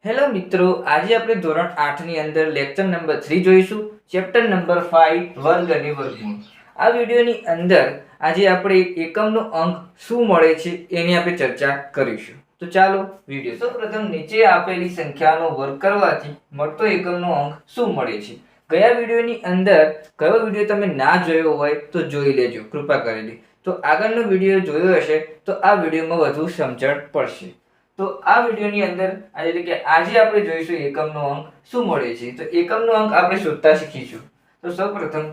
Hello મિત્રો, આજે આપણે ધોરણ 8 ની અંદર લેક્ચર નંબર 3 જોઈશું, ચેપ્ટર નંબર 5 વર્ગ અને વર્ગમૂળ. આ વિડિયોની અંદર આજે આપણે એકમનો અંક શું મળે છે એની આપણે ચર્ચા કરીશું. તો ચાલો વિડિયો. સૌપ્રથમ નીચે આપેલી સંખ્યાનો વર્ગ કરવાથી મળતો એકમનો અંક શું મળે છે. ગયા વિડિયોની અંદર કયો વિડિયો તમે ના જોયો હોય તો જોઈ લેજો કૃપા કરીને. તો આગળનો વિડિયો જોયો હશે તો આ વિડિયોમાં વધુ સમજણ પડશે. તો આ વિડિયોની અંદર આજે આપણે જોઈશું એકમનો અંક શું મળે છે. તો એકમનો અંક આપણે શોધતા શીખીશું. તો સૌપ્રથમ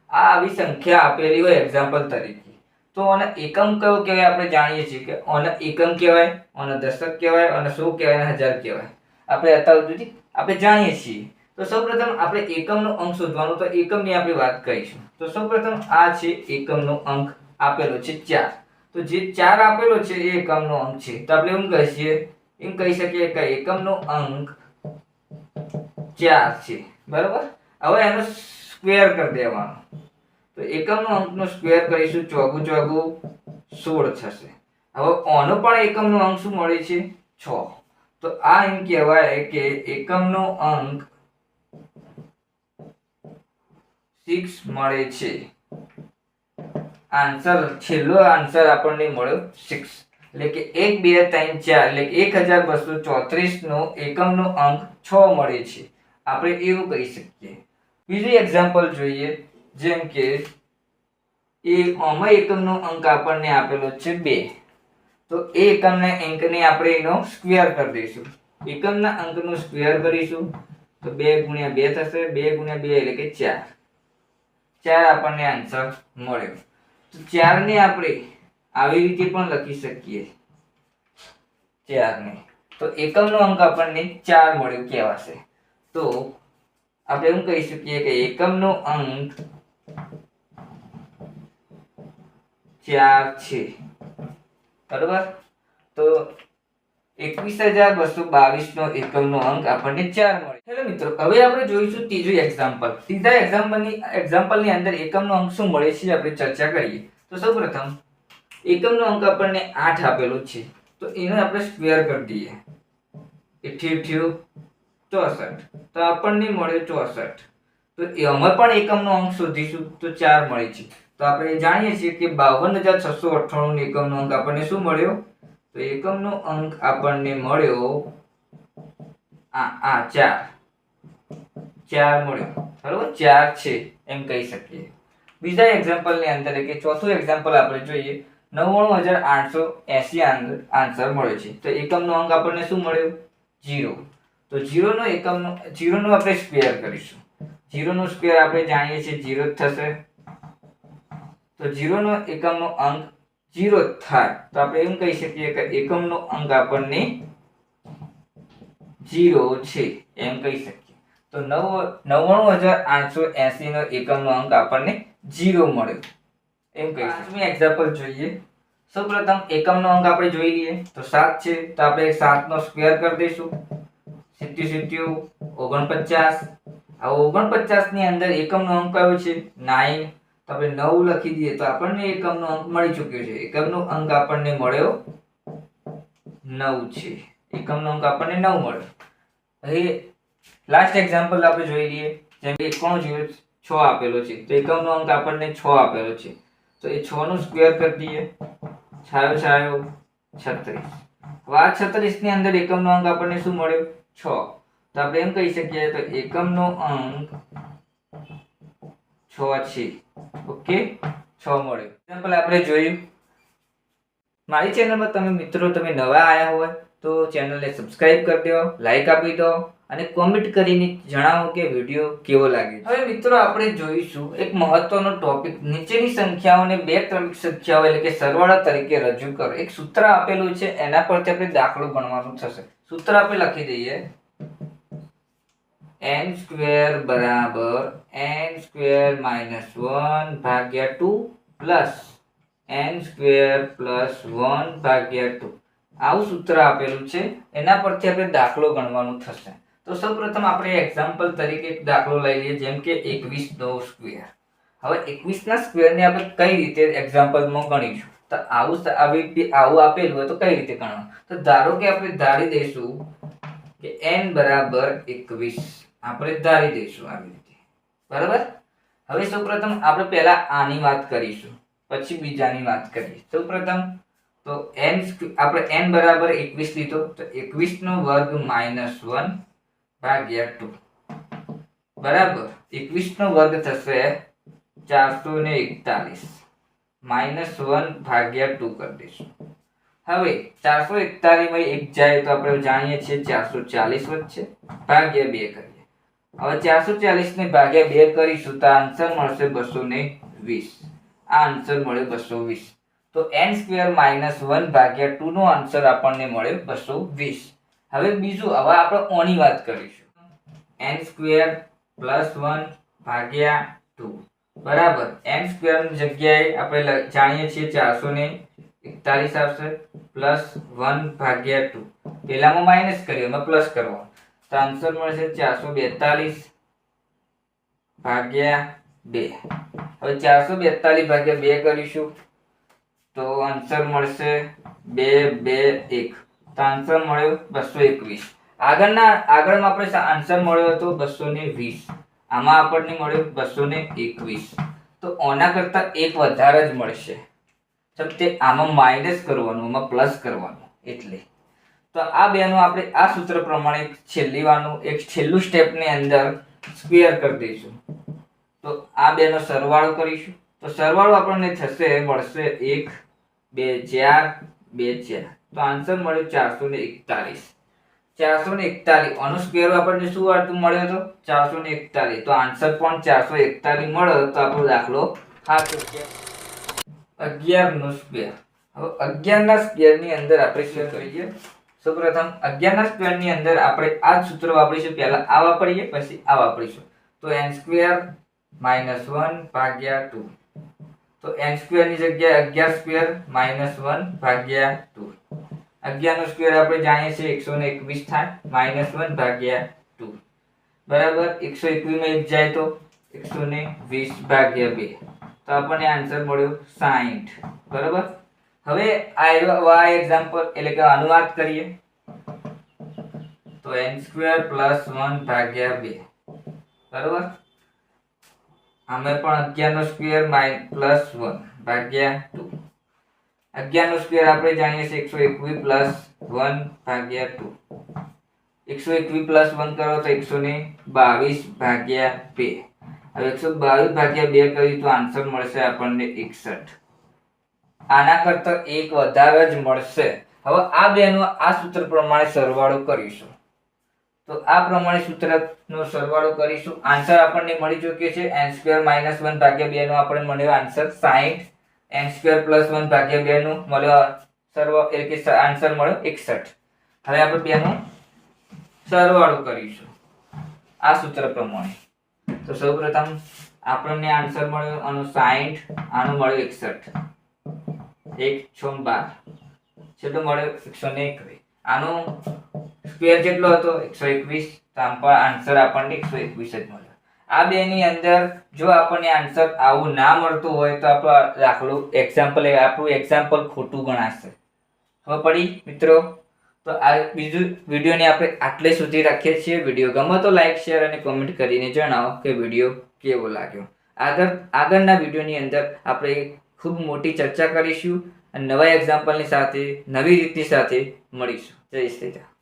આ આવી સંખ્યા આપેલી હોય એક્ઝામ્પલ તરીકે, તો આને એકમ કયો કહેવાય આપણે જાણીએ છીએ કે આને એકમ કહેવાય, આને દશક કહેવાય, આને 100 કહેવાય અને 1000 કહેવાય. આપણે અત્યાર સુધી આપણે જાણીએ છીએ. તો સૌપ્રથમ આપણે એકમનો અંક શોધવાનો, તો એકમની આપણે વાત કરીશું. તો સૌપ્રથમ આ છે એકમનો અંક આપેલો છે 4. તો જે 4 આપેલો છે એ એકમનો અંક છે. તો આપણે એમ કહી શકીએ કે એકમનો અંક 4 છે. બરાબર. હવે એનો સ્ક્વેર કરી દેવાનો. તો એકમનો અંકનો સ્ક્વેર કરીશું, ચોગું 16 થશે. હવે આનો પણ એકમનો અંક શું મળે છે? 6. તો આ એમ કહેવાય કે એકમનો અંક 6 મળે છે. છેલ્લો આન્સર આપણને મળ્યો 6. એટલે કે 1 2 3 4 એટલે 1234 નો એકમનો અંક 6 મળે છે. આપણે એવું કહી શકીએ. બીજું એક્ઝામ્પલ જોઈએ, જેમ કે એકમનો અંક આપણને આપેલો છે 2. તો એ એકમના અંકને આપણે એનો સ્ક્વેર કરી દઈશું. એકમના અંકનો સ્ક્વેર કરીશું તો 2 × 2 થશે. 2 × 2 એટલે કે 4. 4 આપણને આન્સર મળ્યો. તો 4 ને આપણે આવી રીતે પણ લખી શકીએ. 4 ને તો એકમનો અંક આપણને 4 મળ્યો કહેવાશે. તો આપણે એમ કહી શકીએ કે એકમનો અંક 4 છે. બરોબર. તો 21222 નો એકમનો અંક આપણને 4 મળે. હેલો મિત્રો, હવે આપણે જોઈશું ત્રીજું એક્ઝામ્પલ. ત્રીજા એક્ઝામ્પલની અંદર એકમનો અંક શું મળે છે આપણે ચર્ચા કરીએ. તો સૌપ્રથમ એકમનો અંક આપણને 8 આપેલો છે. તો એનો આપણે સ્ક્વેર કરી દઈએ. 8 × 64. તો આપણને મળ્યો 64. તો એમાં પણ એકમનો અંક શોધીશું તો 4 મળે છે. તો આપણે જાણીએ છીએ કે 52698 નો એકમનો અંક આપણને શું મળ્યો? તો એકમનો અંક આપણને મળ્યો 4 મળ્યો. બરોબર. 4 છે એમ કહી શકીએ. બીજા એક્ઝામ્પલની અંદર કે ચોથું એક્ઝામ્પલ આપણે જોઈએ, 99880 આન્સર મળ્યો છે. તો એકમનો અંક આપણને શું મળ્યો? 0. તો 0 નો આપણે સ્ક્વેર કરીશું. 0 નો સ્ક્વેર આપણે જાણીએ છીએ 0 જ થશે. તો 0 નો એકમનો અંક 0 થાય. તો આપણે એમ કહી શકીએ કે એકમનો અંક આપણને 0 છે એમ કહી શકીએ. તો 99880 નો એકમનો અંક આપણને 0 મળ્યો એમ કહી શકીએ. પાંચમી એક્ઝામ્પલ જોઈએ. સૌપ્રથમ એકમનો અંક આપણે જોઈ લઈએ. તો 7 છે. તો આપણે 7 નો સ્ક્વેર કરી દઈશું. 7 49. આ 49 ની અંદર એકમનો અંક કયો છે? 9. તો આપણે 9 લખી દઈએ તો આપણને એકમનો અંક મળી ચૂક્યો છે. એકમનો અંક આપણને મળ્યો 9 છે. એકમનો અંક આપણને 9 મળ્યો. હવે લાસ્ટ એક્ઝામ્પલ આપણે જોઈ લઈએ. જેમ કે 6 આપેલો છે. તો એકમનો અંક આપણને 6 આપેલો છે. તો એ 6 નો સ્ક્વેર કરી દઈએ. 6 36. હવે આ 36 ની અંદર એકમનો અંક આપણને શું મળ્યો? 6. તો આપણે એમ કહી શકીએ તો એકમનો અંક 6 છે. ઓકે, 6 મળ્યો. એક્ઝામ્પલ આપણે જોયું. મારી ચેનલમાં તમે નવા આવ્યા હોય તો ચેનલને સબસ્ક્રાઇબ કરી દો, લાઈક આપી દો અને કોમેન્ટ કરીને જણાવો કે વિડિયો કેવો લાગે. હવે મિત્રો આપણે જોઈશું એક મહત્વનો ટોપિક. નીચેની સંખ્યાઓને બે ક્રમિક સંખ્યાઓ એટલે કે સરવાળા તરીકે રજૂ કરો. એક સૂત્ર આપેલું છે, એના પરથી આપણે દાખલો ગણવાનું થશે. સૂત્ર આપણે લખી દઈએ. n² બરાબર n² - 1/2 પ્લસ n² + 1/2. આવું સૂત્ર આપેલું છે, એના પરથી આપણે દાખલો ગણવાનું થશે. તો સૌપ્રથમ આપણે એક્ઝામ્પલ તરીકે એક દાખલો લઈ લઈએ, જેમ કે 21 નો સ્ક્વેર. હવે 21 ના સ્ક્વેરને આપણે કઈ રીતે એક્ઝામ્પલમાં ગણીશું? તો આવું આપેલું હોય તો કઈ રીતે ગણવાનું? તો ધારો કે આપણે ધારી દઈશું કે n બરાબર 21 આપણે ધારી દઈશું આવી રીતે, બરાબર. હવે સૌપ્રથમ આપણે પહેલા આની વાત કરીશું, પછી બીજાની વાત કરીએ. સૌપ્રથમ તો આપણે n બરાબર 21 લીધો, તો 21 નો વર્ગ -1 ભાગ્યા 2 બરાબર 21 નો વર્ગ થશે 441 -1 ભાગ્યા 2 કરી દઈશું. હવે 441 માં 1 જાય તો આપણે જાણીએ છીએ 440 વધશે, ભાગ્યા 2 કરીએ. હવે 440 ને ભાગ્યા 2 કરીશું તો આન્સર મળશે 220. આ આન્સર મળ્યો 220. તો n² -1 ભાગ્યા 2 નો આન્સર આપણને મળ્યો 220. હવે બીજું, હવે આપણે ઓની વાત કરીશું. n² +1 ભાગ્યા 2 બરાબર n² ની જગ્યાએ આપણે જાણીએ છીએ 441 આવશે, +1 ભાગ્યા 2. પેલામાં માઈનસ કર્યું, એમાં પ્લસ કરવાનું, તો આન્સર મળશે 442 ભાગ્યા 2. હવે 442 ભાગ્યા 2 કરીશું તો આન્સર મળશે 221. તો આન્સર મળ્યો 221. આગળમાં આપણે આન્સર મળ્યો હતો 220, આમાં આપણને મળ્યો 221. તો ઓના કરતા એક વધારે જ મળશે, તે આમાં માઈનસ કરવાનું, આમાં પ્લસ કરવાનું. એટલે તો આ બેનો આપણે આ સૂત્ર પ્રમાણે છેલ્લું સ્ટેપની અંદર સ્ક્વેર કરી દઈશું. તો આ બેનો સરવાળો કરીશું, તો સરવાળો આપણને મળશે 1 2 4 2 4. તો આન્સર મળ્યો 441. 441 આનો સ્ક્વેર આપણને શું મળ્યો હતો? 441. તો આન્સર પણ 441 મળ્યો. તો આપણો દાખલો સાચો છે. 11 નો સ્ક્વેર. હવે 11 ના સ્ક્વેર ની અંદર આપણે શું કરીએ? સૌપ્રથમ 11 ના સ્ક્વેર ની અંદર આપણે આ સૂત્ર વાપરીશું. પહેલા આ વાપરીએ, પછી આ વાપરીશું. તો n² -1 ભાગ્યા 2. તો n² ની જગ્યાએ 11² -1 ભાગ્યા 2. 11 નો સ્ક્વેર આપણે જાણીએ છીએ 121 થાય, -1 ભાગ્યા 2 બરાબર 121 માં 1 જાય તો 120 ભાગ્યા 2. તો આપણને આન્સર મળ્યો 60. બરાબર. હવે આ એક્ઝામ્પલ એટલે કે અનુવાદ કરીએ તો n² +1 ભાગ્યા 2 બરાબર. આમે પણ 11 નો સ્ક્વેર +1 ભાગ્યા 2. 11 નો સ્ક્વેર આપણે જાણીએ છીએ 121 +1 ભાગ્યા 2. 121 +1 કરો તો 122 ભાગ્યા 2. હવે 122 ભાગ્યા 2 કરી તો આન્સર મળશે આપણને 61. આના કરતા એક વધારે જ મળશે. હવે આ બેનો આ સૂત્ર પ્રમાણે સરવાળો કરીશું. તો આ પ્રમાણે સૂત્રનો સરવાળો કરીશું. આન્સર આપણને મળી ચૂક્યો છે. n² -1 ભાગ્યા 2 નો આપણને મળ્યો આન્સર 60. n² +1 ભાગ્યા 2 નો મળ્યો એટલે કે આન્સર મળ્યો 61. હવે આપણે બેનો સરવાળો કરીશું આ સૂત્ર પ્રમાણે. તો સૌપ્રથમ આપણને આન્સર મળ્યો આનો 60, આનો મળ્યો 61. 1 6 12 કેટલો મળ્યો 121. આનો સ્ક્વેર કેટલો હતો 121. તો આમ પણ આન્સર આપણને 121 જ મળ્યો. આ બે ની અંદર જો આપણને આન્સર આવું ના મળતું હોય તો આપણો દાખલો આપણું એક્ઝામ્પલ ખોટું ગણાશે. હવે પડી મિત્રો. તો આ બીજું વિડીયોને આપણે આટલે સુધી રાખીએ છીએ. વિડીયો ગમે તો લાઈક શેર અને કોમેન્ટ કરીને જણાવો કે વિડીયો કેવો લાગ્યો. આગળના વિડીયોની અંદર આપણે ખૂબ મોટી ચર્ચા કરીશું અને નવા એક્ઝામ્પલની સાથે નવી રીતની સાથે મળીશું. જય શ્રી રામ.